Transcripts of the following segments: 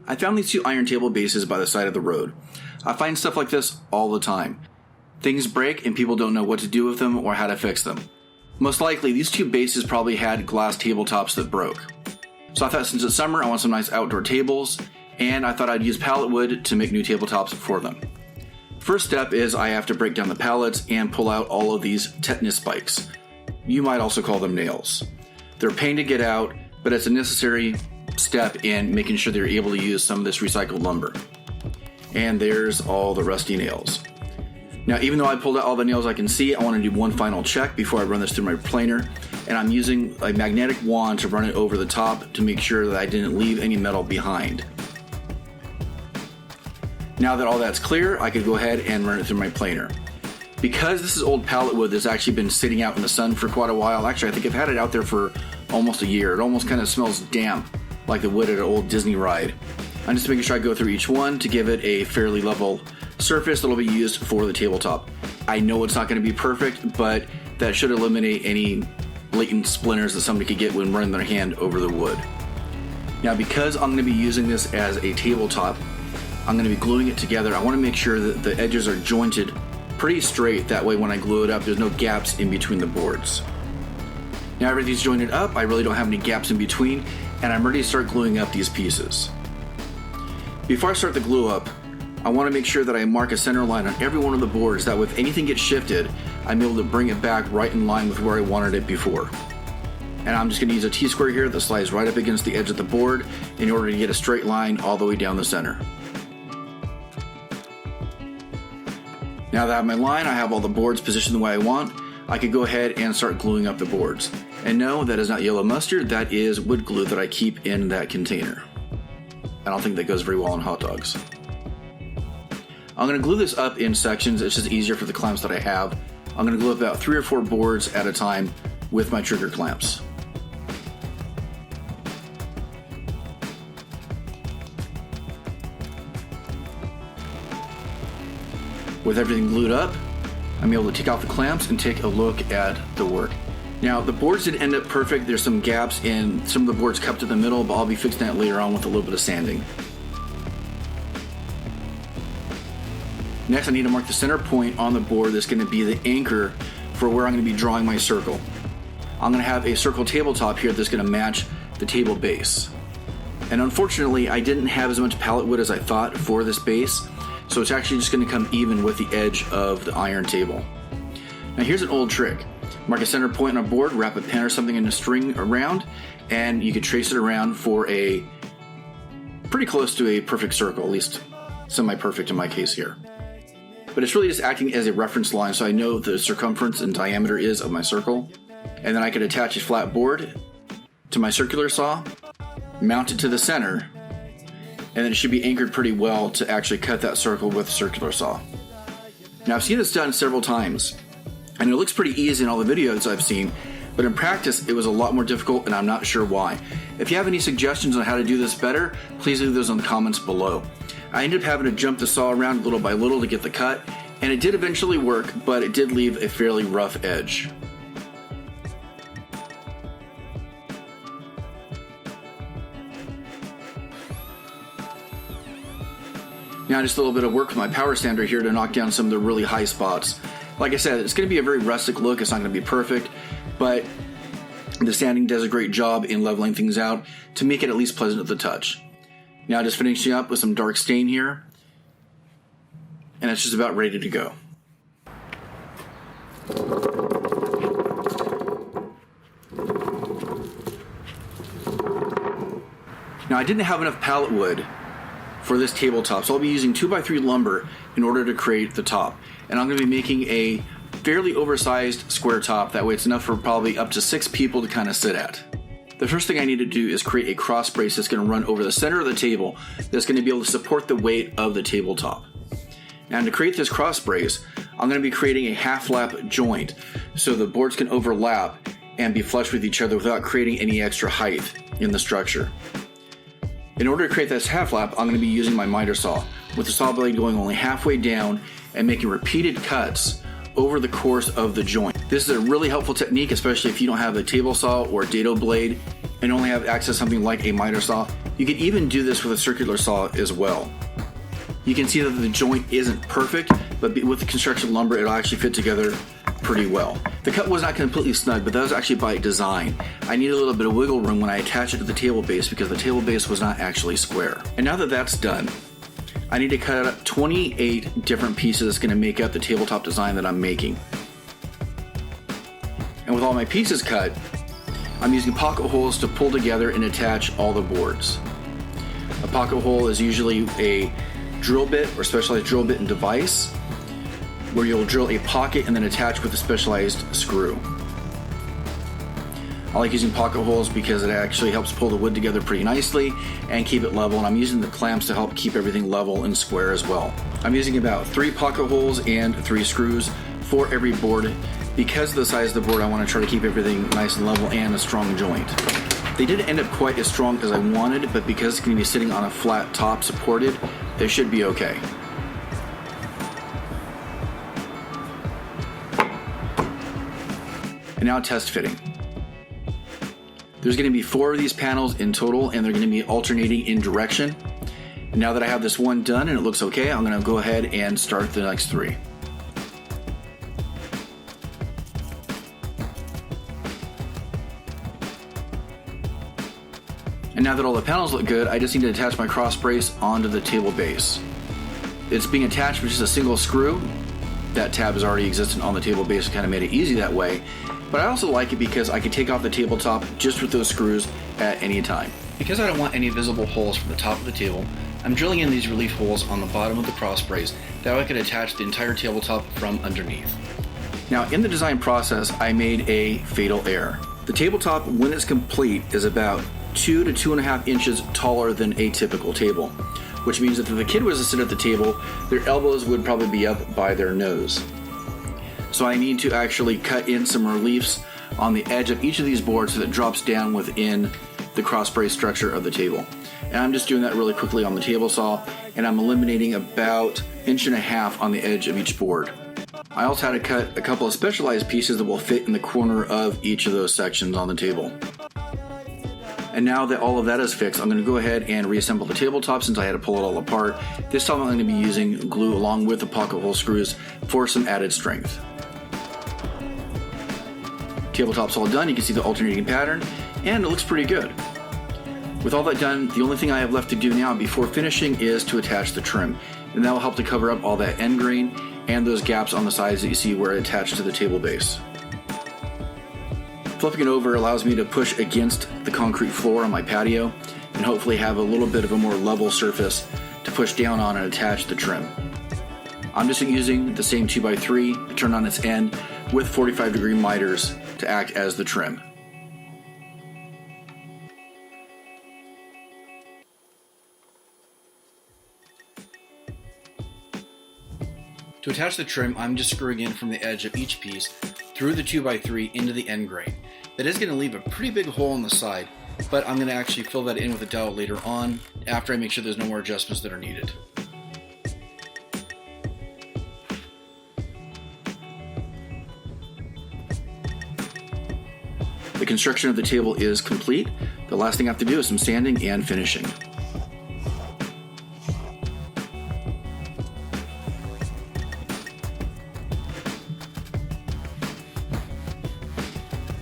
I found these two iron table bases by the side of the road. I find stuff like this all the time. Things break and people don't know what to do with them or how to fix them. Most likely, these two bases probably had glass tabletops that broke. So I thought since it's summer, I want some nice outdoor tables, and I thought I'd use pallet wood to make new tabletops for them. First step is I have to break down the pallets and pull out all of these tetanus spikes. You might also call them nails. They're a pain to get out, but it's a necessary step in making sure they're able to use some of this recycled lumber. And there's all the rusty nails. Now, even though I pulled out all the nails I can see, I want to do one final check before I run this through my planer, and I'm using a magnetic wand to run it over the top to make sure that I didn't leave any metal behind. Now that all that's clear, I could go ahead and run it through my planer. Because this is old pallet wood that's actually been sitting out in the sun for quite a while, actually I think I've had it out there for almost a year. It almost kind of smells damp, like the wood at an old Disney ride. I'm just making sure I go through each one to give it a fairly level surface that'll be used for the tabletop. I know it's not going to be perfect, but that should eliminate any blatant splinters that somebody could get when running their hand over the wood. Now, because I'm going to be using this as a tabletop, I'm going to be gluing it together. I want to make sure that the edges are jointed pretty straight. That way when I glue it up, there's no gaps in between the boards. Now everything's jointed up. I really don't have any gaps in between, and I'm ready to start gluing up these pieces. Before I start the glue up, I want to make sure that I mark a center line on every one of the boards. That way if anything gets shifted, I'm able to bring it back right in line with where I wanted it before. And I'm just going to use a T-square here that slides right up against the edge of the board in order to get a straight line all the way down the center. Now that I have my line, I have all the boards positioned the way I want, I could go ahead and start gluing up the boards. And no, that is not yellow mustard, that is wood glue that I keep in that container. I don't think that goes very well on hot dogs. I'm going to glue this up in sections. It's just easier for the clamps that I have. I'm going to glue up about 3 or 4 boards at a time with my trigger clamps. With everything glued up, I'm able to take off the clamps and take a look at the work. Now, the boards didn't end up perfect. There's some gaps in some of the boards cupped to the middle, but I'll be fixing that later on with a little bit of sanding. Next, I need to mark the center point on the board that's going to be the anchor for where I'm going to be drawing my circle. I'm going to have a circle tabletop here that's going to match the table base. And unfortunately, I didn't have as much pallet wood as I thought for this base, so it's actually just going to come even with the edge of the iron table. Now here's an old trick. Mark a center point on a board, wrap a pen or something in a string around, and you could trace it around for a pretty close to a perfect circle, at least semi-perfect in my case here. But it's really just acting as a reference line so I know the circumference and diameter is of my circle. And then I could attach a flat board to my circular saw, mount it to the center, and then it should be anchored pretty well to actually cut that circle with a circular saw. Now I've seen this done several times, and it looks pretty easy in all the videos I've seen, but in practice it was a lot more difficult and I'm not sure why. If you have any suggestions on how to do this better, please leave those in the comments below. I ended up having to jump the saw around little by little to get the cut, and it did eventually work, but it did leave a fairly rough edge. Now just a little bit of work with my power sander here to knock down some of the really high spots. Like I said, it's going to be a very rustic look. It's not going to be perfect, but the sanding does a great job in leveling things out to make it at least pleasant to the touch. Now just finishing up with some dark stain here, and it's just about ready to go. Now I didn't have enough pallet wood for this tabletop, so I'll be using 2x3 lumber in order to create the top. And I'm going to be making a fairly oversized square top, that way it's enough for probably up to 6 people to kind of sit at. The first thing I need to do is create a cross brace that's going to run over the center of the table that's going to be able to support the weight of the tabletop. Now to create this cross brace, I'm going to be creating a half lap joint so the boards can overlap and be flush with each other without creating any extra height in the structure. In order to create this half lap, I'm going to be using my miter saw, with the saw blade going only halfway down and making repeated cuts over the course of the joint. This is a really helpful technique, especially if you don't have a table saw or a dado blade and only have access to something like a miter saw. You can even do this with a circular saw as well. You can see that the joint isn't perfect, but with the construction lumber, it'll actually fit together pretty well. The cut was not completely snug, but that was actually by design. I need a little bit of wiggle room when I attach it to the table base because the table base was not actually square. And now that that's done, I need to cut out 28 different pieces that's going to make up the tabletop design that I'm making. And with all my pieces cut, I'm using pocket holes to pull together and attach all the boards. A pocket hole is usually a drill bit or specialized drill bit and device where you'll drill a pocket and then attach with a specialized screw. I like using pocket holes because it actually helps pull the wood together pretty nicely and keep it level, and I'm using the clamps to help keep everything level and square as well. I'm using about 3 pocket holes and 3 screws for every board. Because of the size of the board, I want to try to keep everything nice and level and a strong joint. They didn't end up quite as strong as I wanted, but because it's going to be sitting on a flat top supported, they should be okay. And now test fitting. There's going to be 4 of these panels in total, and they're going to be alternating in direction. And now that I have this one done and it looks okay, I'm going to go ahead and start the next 3. And now that all the panels look good, I just need to attach my cross brace onto the table base. It's being attached with just a single screw. That tab is already existent on the table base, kind of made it easy that way. But I also like it because I can take off the tabletop just with those screws at any time. Because I don't want any visible holes from the top of the table, I'm drilling in these relief holes on the bottom of the cross brace. That way I can attach the entire tabletop from underneath. Now in the design process, I made a fatal error. The tabletop, when it's complete, is about 2 to 2.5 inches taller than a typical table, which means that if the kid was to sit at the table, their elbows would probably be up by their nose. So I need to actually cut in some reliefs on the edge of each of these boards so that it drops down within the cross brace structure of the table. And I'm just doing that really quickly on the table saw, and I'm eliminating about 1.5 inches on the edge of each board. I also had to cut a couple of specialized pieces that will fit in the corner of each of those sections on the table. And now that all of that is fixed, I'm going to go ahead and reassemble the tabletop since I had to pull it all apart. This time I'm going to be using glue along with the pocket hole screws for some added strength. Tabletop's all done. You can see the alternating pattern, and it looks pretty good. With all that done, the only thing I have left to do now before finishing is to attach the trim. And that will help to cover up all that end grain and those gaps on the sides that you see where it attached to the table base. Flipping it over allows me to push against the concrete floor on my patio and hopefully have a little bit of a more level surface to push down on and attach the trim. I'm just using the same 2x3 to turn on its end with 45-degree miters to act as the trim. To attach the trim, I'm just screwing in from the edge of each piece through the 2x3 into the end grain. That is going to leave a pretty big hole on the side, but I'm going to actually fill that in with a dowel later on after I make sure there's no more adjustments that are needed. The construction of the table is complete. The last thing I have to do is some sanding and finishing.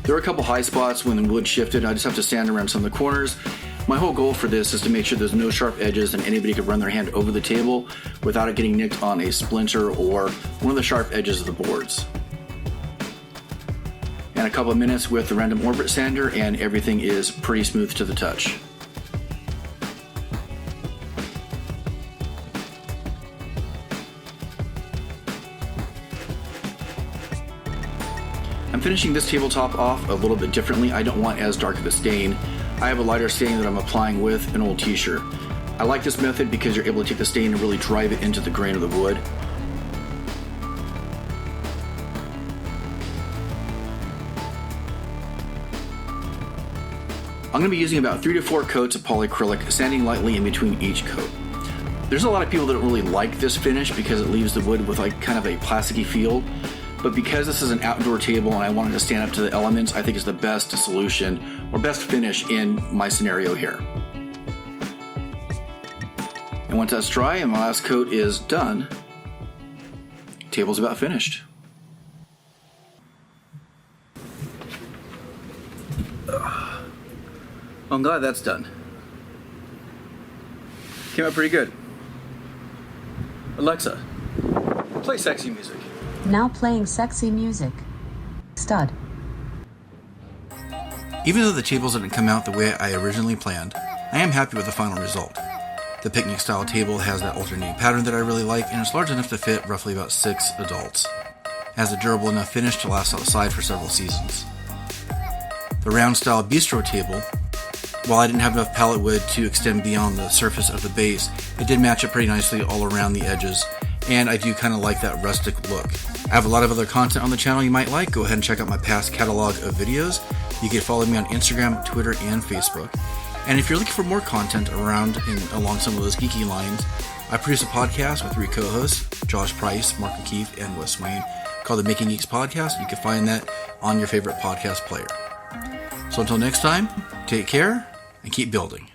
There are a couple high spots when the wood shifted. I just have to sand around some of the corners. My whole goal for this is to make sure there's no sharp edges and anybody can run their hand over the table without it getting nicked on a splinter or one of the sharp edges of the boards. And a couple of minutes with the random orbit sander and everything is pretty smooth to the touch. I'm finishing this tabletop off a little bit differently. I don't want as dark of a stain. I have a lighter stain that I'm applying with an old t-shirt. I like this method because you're able to take the stain and really drive it into the grain of the wood. I'm going to be using about 3 to 4 coats of polyacrylic, sanding lightly in between each coat. There's a lot of people that don't really like this finish because it leaves the wood with like kind of a plasticky feel. But because this is an outdoor table and I wanted to stand up to the elements, I think it's the best solution or best finish in my scenario here. And once that's dry and my last coat is done, table's about finished. I'm glad that's done. Came out pretty good. Alexa, play sexy music. Now playing sexy music. Stud. Even though the tables didn't come out the way I originally planned, I am happy with the final result. The picnic style table has that alternating pattern that I really like, and it's large enough to fit roughly about 6 adults. It has a durable enough finish to last outside for several seasons. The round style bistro table, while I didn't have enough pallet wood to extend beyond the surface of the base, it did match up pretty nicely all around the edges, and I do kind of like that rustic look. I have a lot of other content on the channel you might like. Go ahead and check out my past catalog of videos. You can follow me on Instagram, Twitter, and Facebook. And if you're looking for more content around and along some of those geeky lines, I produce a podcast with 3 co-hosts, Josh Price, Mark O'Keefe, and Wes Wayne, called the Making Geeks Podcast. You can find that on your favorite podcast player. So until next time, take care and keep building.